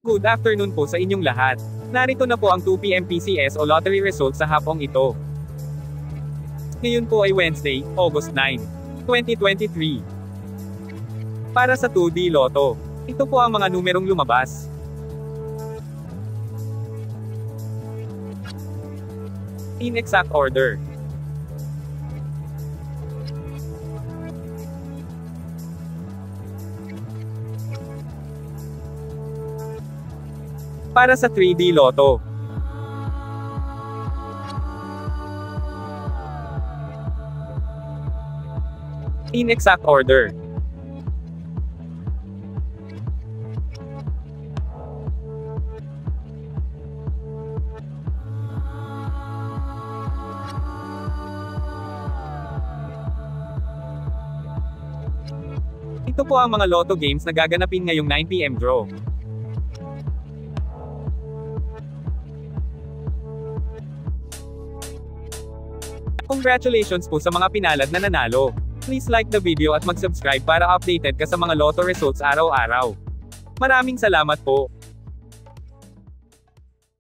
Good afternoon po sa inyong lahat. Narito na po ang 2 PM PCS o lottery results sa hapong ito. Ngayon po ay Wednesday, August 9, 2023. Para sa 2D Lotto, ito po ang mga numerong lumabas. In exact order. Para sa 3D Lotto, in exact order. Ito po ang mga Lotto games na gaganapin ngayong 9 PM draw. Congratulations po sa mga pinalad na nanalo. Please like the video at mag-subscribe para updated ka sa mga Lotto results araw-araw. Maraming salamat po.